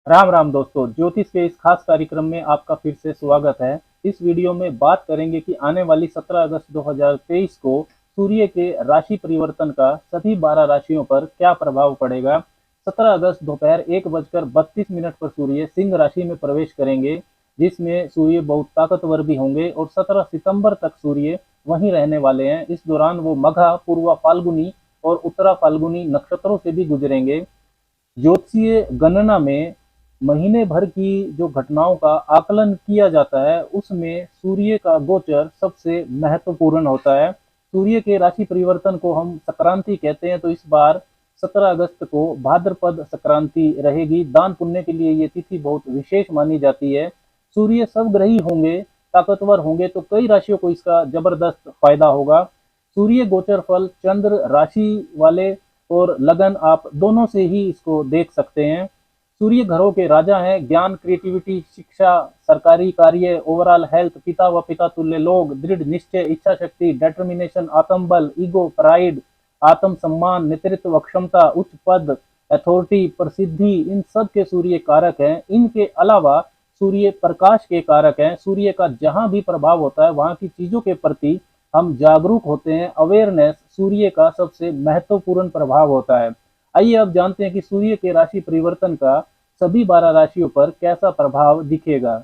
राम राम दोस्तों, ज्योतिष के इस खास कार्यक्रम में आपका फिर से स्वागत है। इस वीडियो में बात करेंगे कि आने वाली 17 अगस्त 2023 को सूर्य के राशि परिवर्तन का सभी 12 राशियों पर क्या प्रभाव पड़ेगा। 17 अगस्त दोपहर 1:32 पर सूर्य सिंह राशि में प्रवेश करेंगे, जिसमें सूर्य बहुत ताकतवर भी होंगे और 17 सितंबर तक सूर्य वहीं रहने वाले हैं। इस दौरान वो मघा, पूर्वा फाल्गुनी और उत्तरा फाल्गुनी नक्षत्रों से भी गुजरेंगे। ज्योतिषीय गणना में महीने भर की जो घटनाओं का आकलन किया जाता है, उसमें सूर्य का गोचर सबसे महत्वपूर्ण होता है। सूर्य के राशि परिवर्तन को हम संक्रांति कहते हैं, तो इस बार 17 अगस्त को भाद्रपद संक्रांति रहेगी। दान पुण्य के लिए ये तिथि बहुत विशेष मानी जाती है। सूर्य सबग्रही होंगे, ताकतवर होंगे, तो कई राशियों को इसका जबरदस्त फायदा होगा। सूर्य गोचर फल चंद्र राशि वाले और लगन, आप दोनों से ही इसको देख सकते हैं। सूर्य घरों के राजा हैं। ज्ञान, क्रिएटिविटी, शिक्षा, सरकारी कार्य, ओवरऑल हेल्थ, पिता व पिता तुल्य लोग, दृढ़ निश्चय, इच्छा शक्ति, डिटर्मिनेशन, आत्मबल, ईगो, प्राइड, आत्म सम्मान, नेतृत्व क्षमता, उच्च पद, अथॉरिटी, प्रसिद्धि, इन सब के सूर्य कारक हैं। इनके अलावा सूर्य प्रकाश के कारक हैं। सूर्य का जहां भी प्रभाव होता है, वहां की चीजों के प्रति हम जागरूक होते हैं। अवेयरनेस सूर्य का सबसे महत्वपूर्ण प्रभाव होता है। आइए अब जानते हैं कि सूर्य के राशि परिवर्तन का सभी 12 राशियों पर कैसा प्रभाव दिखेगा।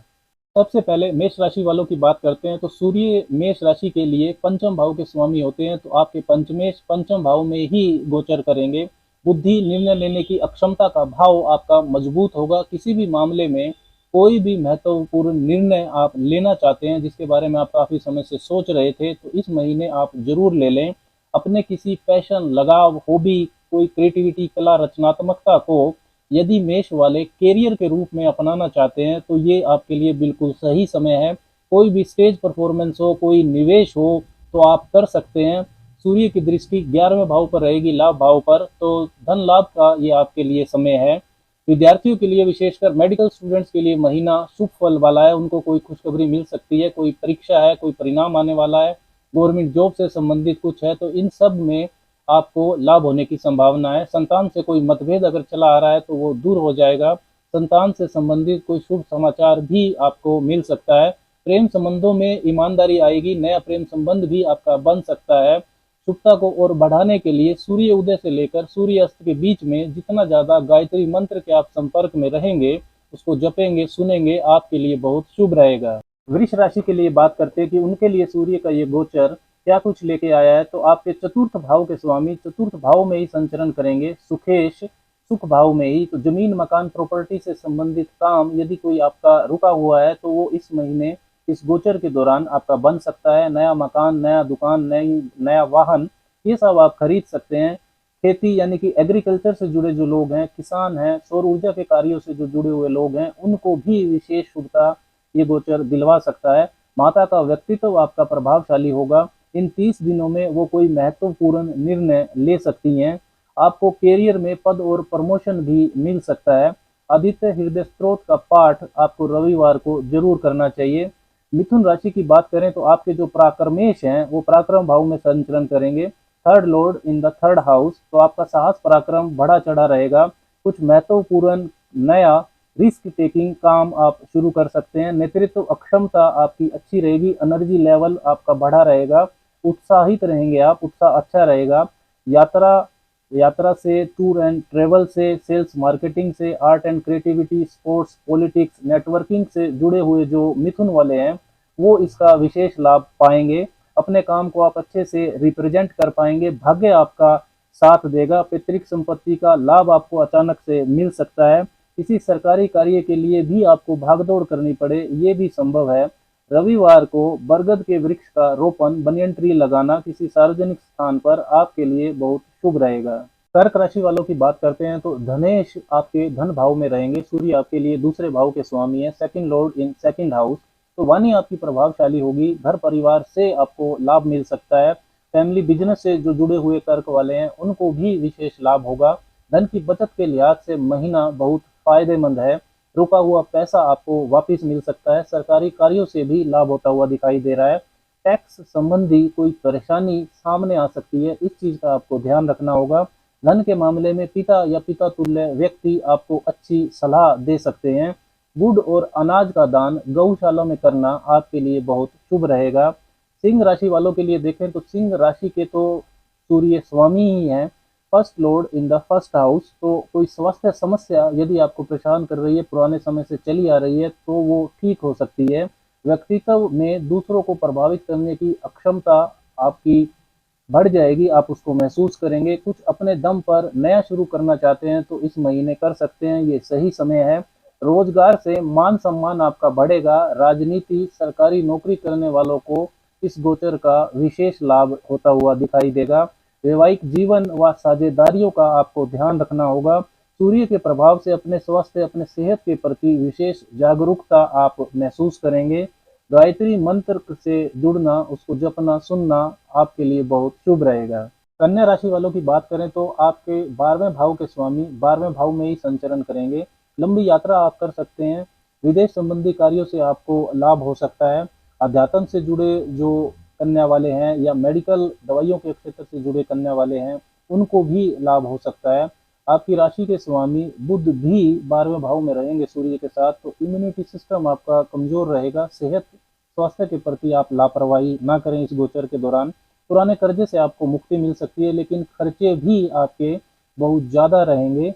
सबसे पहले मेष राशि वालों की बात करते हैं। तो सूर्य मेष राशि के लिए पंचम भाव के स्वामी होते हैं, तो आपके पंचमेश पंचम भाव में ही गोचर करेंगे। बुद्धि, निर्णय लेने की अक्षमता का भाव आपका मजबूत होगा। किसी भी मामले में कोई भी महत्वपूर्ण निर्णय आप लेना चाहते हैं, जिसके बारे में आप काफी समय से सोच रहे थे, तो इस महीने आप जरूर ले लें। अपने किसी पैशन, लगाव, हॉबी, कोई क्रिएटिविटी, कला, रचनात्मकता को यदि मेष वाले कैरियर के रूप में अपनाना चाहते हैं, तो ये आपके लिए बिल्कुल सही समय है। कोई भी स्टेज परफॉर्मेंस हो, कोई निवेश हो, तो आप कर सकते हैं। सूर्य की दृष्टि 11वें भाव पर रहेगी, लाभ भाव पर, तो धन लाभ का ये आपके लिए समय है। विद्यार्थियों के लिए, विशेषकर मेडिकल स्टूडेंट्स के लिए महीना शुभ फल वाला है। उनको कोई खुशखबरी मिल सकती है, कोई परीक्षा है, कोई परिणाम आने वाला है, गवर्नमेंट जॉब से संबंधित कुछ है, तो इन सब में आपको लाभ होने की संभावना है। संतान से कोई मतभेद अगर चला आ रहा है, तो वो दूर हो जाएगा। संतान से संबंधित कोई शुभ समाचार भी आपको मिल सकता है। प्रेम संबंधों में ईमानदारी आएगी, नया प्रेम संबंध भी आपका बन सकता है। शुभता को और बढ़ाने के लिए सूर्य उदय से लेकर सूर्य अस्त के बीच में जितना ज्यादा गायत्री मंत्र के आप संपर्क में रहेंगे, उसको जपेंगे, सुनेंगे, आपके लिए बहुत शुभ रहेगा। वृष राशि के लिए बात करते हैं कि उनके लिए सूर्य का ये गोचर क्या कुछ लेके आया है। तो आपके चतुर्थ भाव के स्वामी चतुर्थ भाव में ही संचरण करेंगे, सुखेश सुख भाव में ही। तो जमीन, मकान, प्रॉपर्टी से संबंधित काम यदि कोई आपका रुका हुआ है, तो वो इस महीने इस गोचर के दौरान आपका बन सकता है। नया मकान, नया दुकान, नया वाहन, ये सब आप खरीद सकते हैं। खेती यानी कि एग्रीकल्चर से जुड़े जो लोग हैं, किसान हैं, सौर ऊर्जा के कार्यों से जो जुड़े हुए लोग हैं, उनको भी विशेष शुभता ये गोचर दिलवा सकता है। माता का व्यक्तित्व आपका प्रभावशाली होगा। इन 30 दिनों में वो कोई महत्वपूर्ण निर्णय ले सकती हैं। आपको कैरियर में पद और प्रमोशन भी मिल सकता है। आदित्य हृदय स्त्रोत का पाठ आपको रविवार को जरूर करना चाहिए। मिथुन राशि की बात करें तो आपके जो पराक्रमेश हैं, वो पराक्रम भाव में संचरण करेंगे, third Lord in the third house. तो आपका साहस पराक्रम बढ़ा चढ़ा रहेगा। कुछ महत्वपूर्ण नया रिस्क टेकिंग काम आप शुरू कर सकते हैं। नेतृत्व अक्षमता आपकी अच्छी रहेगी, एनर्जी लेवल आपका बढ़ा रहेगा, उत्साहित रहेंगे आप, उत्साह अच्छा रहेगा। यात्रा यात्रा से, टूर एंड ट्रेवल से, सेल्स मार्केटिंग से, art and creativity, sports, politics, networking से जुड़े हुए जो मिथुन वाले हैं, वो इसका विशेष लाभ पाएंगे। अपने काम को आप अच्छे से रिप्रेजेंट कर पाएंगे। भाग्य आपका साथ देगा। पैतृक संपत्ति का लाभ आपको अचानक से मिल सकता है। किसी सरकारी कार्य के लिए भी आपको भागदौड़ करनी पड़े, ये भी संभव है। रविवार को बरगद के वृक्ष का रोपण, बनियन ट्री लगाना किसी सार्वजनिक स्थान पर आपके लिए बहुत शुभ रहेगा। कर्क राशि वालों की बात करते हैं तो धनेश आपके धन भाव में रहेंगे। सूर्य आपके लिए दूसरे भाव के स्वामी है, second Lord in second house. तो वाणी आपकी प्रभावशाली होगी। घर परिवार से आपको लाभ मिल सकता है। फैमिली बिजनेस से जो जुड़े हुए कर्क वाले हैं, उनको भी विशेष लाभ होगा। धन की बचत के लिहाज से महीना बहुत फायदेमंद है। रुका हुआ पैसा आपको वापस मिल सकता है। सरकारी कार्यों से भी लाभ होता हुआ दिखाई दे रहा है। टैक्स संबंधी कोई परेशानी सामने आ सकती है, इस चीज का आपको ध्यान रखना होगा। धन के मामले में पिता या पिता तुल्य व्यक्ति आपको अच्छी सलाह दे सकते हैं। गुड़ और अनाज का दान गौशाला में करना आपके लिए बहुत शुभ रहेगा। सिंह राशि वालों के लिए देखें तो सिंह राशि के तो सूर्य स्वामी ही हैं, first Lord in the first house. तो कोई स्वास्थ्य समस्या यदि आपको परेशान कर रही है, पुराने समय से चली आ रही है, तो वो ठीक हो सकती है। व्यक्तित्व में दूसरों को प्रभावित करने की अक्षमता आपकी बढ़ जाएगी, आप उसको महसूस करेंगे। कुछ अपने दम पर नया शुरू करना चाहते हैं तो इस महीने कर सकते हैं, ये सही समय है। रोजगार से मान सम्मान आपका बढ़ेगा। राजनीति, सरकारी नौकरी करने वालों को इस गोचर का विशेष लाभ होता हुआ दिखाई देगा। वैवाहिक जीवन व साझेदारियों का आपको ध्यान रखना होगा। सूर्य के प्रभाव से अपने स्वास्थ्य, अपने सेहत के प्रति विशेष जागरूकता आप महसूस करेंगे। गायत्री मंत्र से जुड़ना, उसको जपना, सुनना आपके लिए बहुत शुभ रहेगा। कन्या राशि वालों की बात करें तो आपके 12वें भाव के स्वामी 12वें भाव में ही संचरण करेंगे। लंबी यात्रा आप कर सकते हैं। विदेश संबंधी कार्यों से आपको लाभ हो सकता है। अध्यात्म से जुड़े जो कन्या वाले हैं या मेडिकल दवाइयों के क्षेत्र से जुड़े कन्या वाले हैं, उनको भी लाभ हो सकता है। आपकी राशि के स्वामी बुध भी 12वें भाव में रहेंगे सूर्य के साथ, तो इम्यूनिटी सिस्टम आपका कमजोर रहेगा। सेहत, स्वास्थ्य के प्रति आप लापरवाही ना करें इस गोचर के दौरान। पुराने कर्जे से आपको मुक्ति मिल सकती है, लेकिन खर्चे भी आपके बहुत ज्यादा रहेंगे।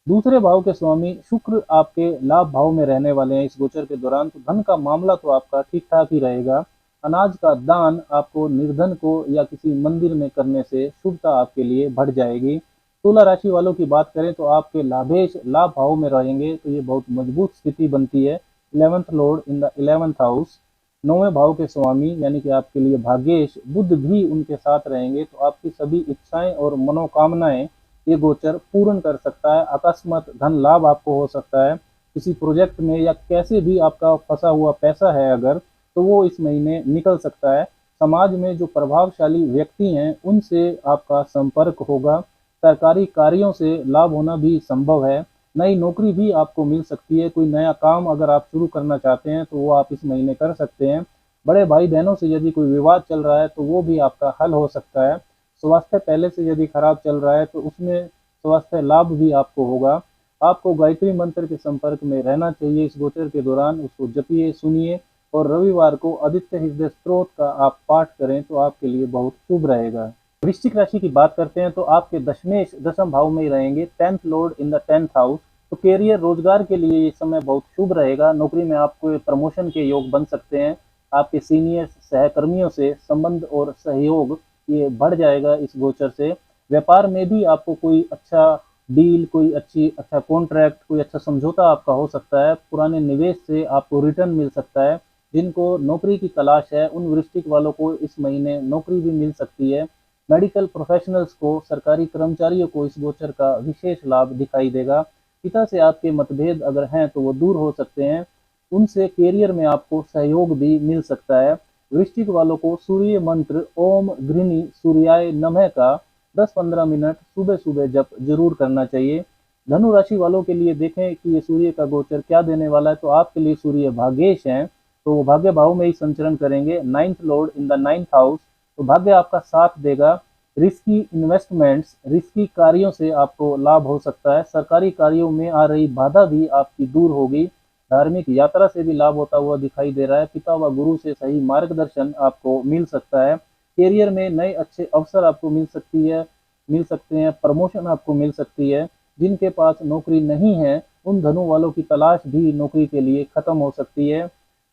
दूसरे भाव के स्वामी शुक्र आपके लाभ भाव में रहने वाले हैं इस गोचर के दौरान, तो धन का मामला तो आपका ठीक ठाक ही रहेगा। अनाज का दान आपको निर्धन को या किसी मंदिर में करने से शुभता आपके लिए बढ़ जाएगी। तुला राशि वालों की बात करें तो आपके लाभेश लाभ भाव में रहेंगे, तो ये बहुत मजबूत स्थिति बनती है। 11th lord in the 11th house, 9वें भाव के स्वामी यानी कि आपके लिए भाग्येश बुध भी उनके साथ रहेंगे, तो आपकी सभी इच्छाएं और मनोकामनाएं ये गोचर पूर्ण कर सकता है। अकस्मात धन लाभ आपको हो सकता है। किसी प्रोजेक्ट में या कैसे भी आपका फंसा हुआ पैसा है अगर, तो वो इस महीने निकल सकता है। समाज में जो प्रभावशाली व्यक्ति हैं उनसे आपका संपर्क होगा। सरकारी कार्यों से लाभ होना भी संभव है। नई नौकरी भी आपको मिल सकती है। कोई नया काम अगर आप शुरू करना चाहते हैं तो वो आप इस महीने कर सकते हैं। बड़े भाई बहनों से यदि कोई विवाद चल रहा है तो वो भी आपका हल हो सकता है। स्वास्थ्य पहले से यदि खराब चल रहा है तो उसमें स्वास्थ्य लाभ भी आपको होगा। आपको गायत्री मंत्र के संपर्क में रहना चाहिए इस गोचर के दौरान, उसको जपिए, सुनिए, और रविवार को आदित्य हृदय स्तोत्र का आप पाठ करें तो आपके लिए बहुत शुभ रहेगा। वृश्चिक राशि की बात करते हैं तो आपके दशमेश दशम भाव में ही रहेंगे, 10th Lord in the 10th house. तो कैरियर, रोजगार के लिए ये समय बहुत शुभ रहेगा। नौकरी में आपको प्रमोशन के योग बन सकते हैं। आपके सीनियर सहकर्मियों से संबंध और सहयोग ये बढ़ जाएगा इस गोचर से। व्यापार में भी आपको कोई अच्छा डील, कोई अच्छा कॉन्ट्रैक्ट, कोई अच्छा समझौता आपका हो सकता है। पुराने निवेश से आपको रिटर्न मिल सकता है। जिनको नौकरी की तलाश है उन वृश्चिक वालों को इस महीने नौकरी भी मिल सकती है। मेडिकल प्रोफेशनल्स को, सरकारी कर्मचारियों को इस गोचर का विशेष लाभ दिखाई देगा। पिता से आपके मतभेद अगर हैं तो वो दूर हो सकते हैं। उनसे कैरियर में आपको सहयोग भी मिल सकता है। वृश्चिक वालों को सूर्य मंत्र ओम गृहिणी सूर्याय नमः का 10-15 मिनट सुबह सुबह जप जरूर करना चाहिए। धनु राशि वालों के लिए देखें कि ये सूर्य का गोचर क्या देने वाला है, तो आपके लिए सूर्य भाग्येश हैं, तो वो भाग्य भाव में ही संचरण करेंगे। 9th Lord in the 9th house, तो भाग्य आपका साथ देगा। रिस्की इन्वेस्टमेंट्स, रिस्की कार्यों से आपको लाभ हो सकता है। सरकारी कार्यों में आ रही बाधा भी आपकी दूर होगी। धार्मिक यात्रा से भी लाभ होता हुआ दिखाई दे रहा है। पिता व गुरु से सही मार्गदर्शन आपको मिल सकता है। करियर में नए अच्छे अवसर आपको मिल सकते हैं। प्रमोशन आपको मिल सकती है। जिनके पास नौकरी नहीं है उन धनु वालों की तलाश भी नौकरी के लिए खत्म हो सकती है।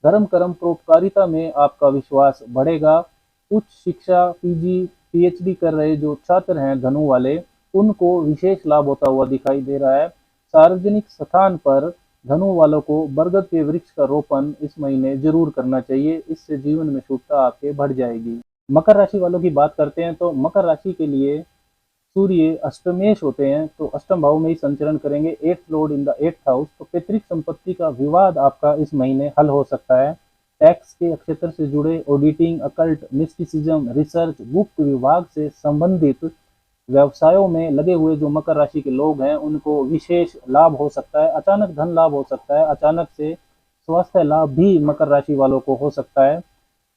धर्म कर्म परोपकारिता में आपका विश्वास बढ़ेगा। उच्च शिक्षा, पीजी, पीएचडी कर रहे जो छात्र हैं धनु वाले, उनको विशेष लाभ होता हुआ दिखाई दे रहा है। सार्वजनिक स्थान पर धनु वालों को बरगद के वृक्ष का रोपण इस महीने जरूर करना चाहिए, इससे जीवन में शुभता आपके बढ़ जाएगी। मकर राशि वालों की बात करते हैं तो मकर राशि के लिए सूर्य अष्टमेश होते हैं, तो अष्टम भाव में ही संचरण करेंगे, 8th Lord in the 8th house. तो पैतृक संपत्ति का विवाद आपका इस महीने हल हो सकता है। टैक्स के क्षेत्र से जुड़े ऑडिटिंग, अकल्ट, मिस्टिसिज्म, रिसर्च, गुप्त विभाग से संबंधित व्यवसायों में लगे हुए जो मकर राशि के लोग हैं उनको विशेष लाभ हो सकता है। अचानक धन लाभ हो सकता है। अचानक से स्वास्थ्य लाभ भी मकर राशि वालों को हो सकता है।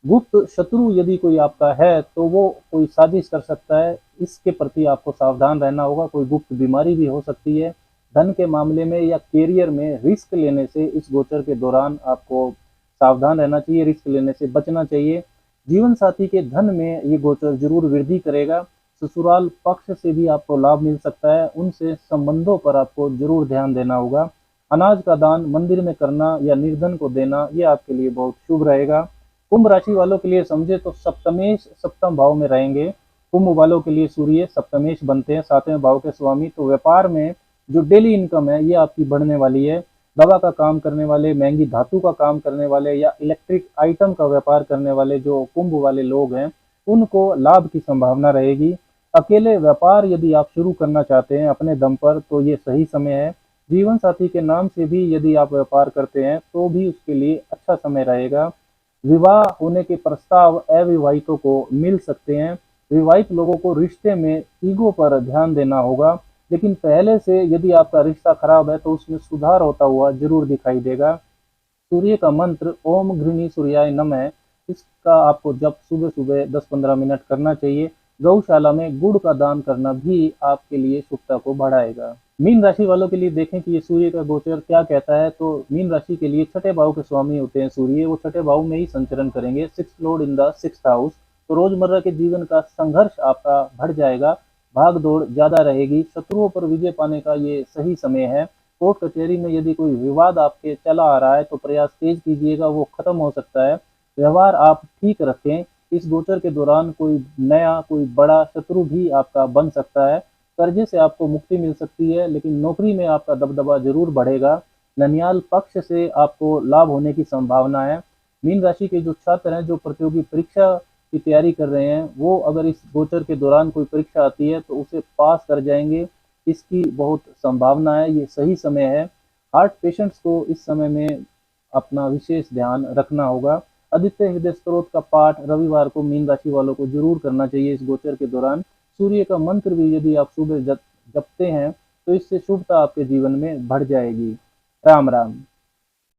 गुप्त शत्रु यदि कोई आपका है तो वो कोई साजिश कर सकता है। इसके प्रति आपको सावधान रहना होगा, कोई गुप्त बीमारी भी हो सकती है। धन के मामले में या कैरियर में रिस्क लेने से इस गोचर के दौरान आपको सावधान रहना चाहिए, रिस्क लेने से बचना चाहिए। जीवन साथी के धन में ये गोचर जरूर वृद्धि करेगा। ससुराल पक्ष से भी आपको लाभ मिल सकता है, उनसे संबंधों पर आपको जरूर ध्यान देना होगा। अनाज का दान मंदिर में करना या निर्धन को देना ये आपके लिए बहुत शुभ रहेगा। कुंभ राशि वालों के लिए समझे तो सप्तमेश सप्तम भाव में रहेंगे। कुंभ वालों के लिए सूर्य सप्तमेश बनते हैं, सातवें भाव के स्वामी, तो व्यापार में जो डेली इनकम है ये आपकी बढ़ने वाली है। दवा का काम करने वाले, महंगी धातु का काम करने वाले या इलेक्ट्रिक आइटम का व्यापार करने वाले जो कुंभ वाले लोग हैं उनको लाभ की संभावना रहेगी। अकेले व्यापार यदि आप शुरू करना चाहते हैं अपने दम पर तो ये सही समय है। जीवन साथी के नाम से भी यदि आप व्यापार करते हैं तो भी उसके लिए अच्छा समय रहेगा। विवाह होने के प्रस्ताव अविवाहितों को मिल सकते हैं। विवाहित लोगों को रिश्ते में ईगो पर ध्यान देना होगा, लेकिन पहले से यदि आपका रिश्ता खराब है तो उसमें सुधार होता हुआ जरूर दिखाई देगा। सूर्य का मंत्र ओम घृणी सूर्याय नमः, इसका आपको जब सुबह सुबह 10-15 मिनट करना चाहिए। गौशाला में गुड़ का दान करना भी आपके लिए शुभता को बढ़ाएगा। मीन राशि वालों के लिए देखें कि ये सूर्य का गोचर क्या कहता है, तो मीन राशि के लिए छठे भाव के स्वामी होते हैं सूर्य, वो छठे भाव में ही संचरण करेंगे, 6th Lord in the 6th house. तो रोजमर्रा के जीवन का संघर्ष आपका बढ़ जाएगा, भाग दौड़ ज्यादा रहेगी, शत्रुओं पर विजय पाने का ये सही समय है। कोर्ट कचहरी में यदि कोई विवाद आपके चला आ रहा है तो प्रयास तेज कीजिएगा, वो खत्म हो सकता है। व्यवहार आप ठीक रखें। इस गोचर के दौरान कोई नया कोई बड़ा शत्रु भी आपका बन सकता है। कर्जे से आपको मुक्ति मिल सकती है, लेकिन नौकरी में आपका दबदबा जरूर बढ़ेगा। ननियाल पक्ष से आपको लाभ होने की संभावना है। मीन राशि के जो छात्र हैं जो प्रतियोगी परीक्षा की तैयारी कर रहे हैं वो अगर इस गोचर के दौरान कोई परीक्षा आती है तो उसे पास कर जाएंगे, इसकी बहुत संभावना है, ये सही समय है। हार्ट पेशेंट्स को इस समय में अपना विशेष ध्यान रखना होगा। आदित्य हृदय स्त्रोत का पाठ रविवार को मीन राशि वालों को जरूर करना चाहिए इस गोचर के दौरान। सूर्य का मंत्र भी यदि आप सुबह जपते हैं तो इससे शुभता आपके जीवन में बढ़ जाएगी। राम राम।